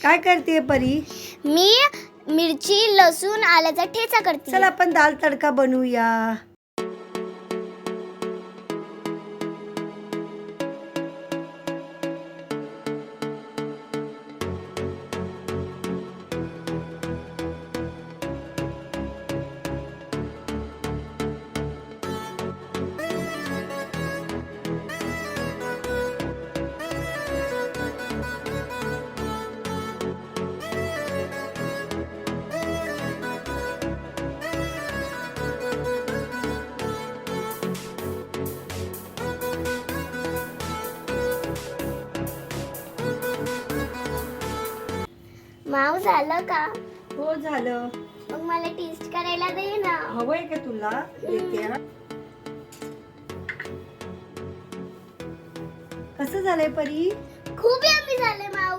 काय करते परी? मी मिरची लसूण आल्याचा ठेचा करते. चल आपण दाल तडका बनवूया. माऊ झालं का? हो झालं. मग मला टेस्ट करायला दे ना. हवंय का तुला? देते हा. कसं झालंय परी? खूप यम्मी झाले माऊ.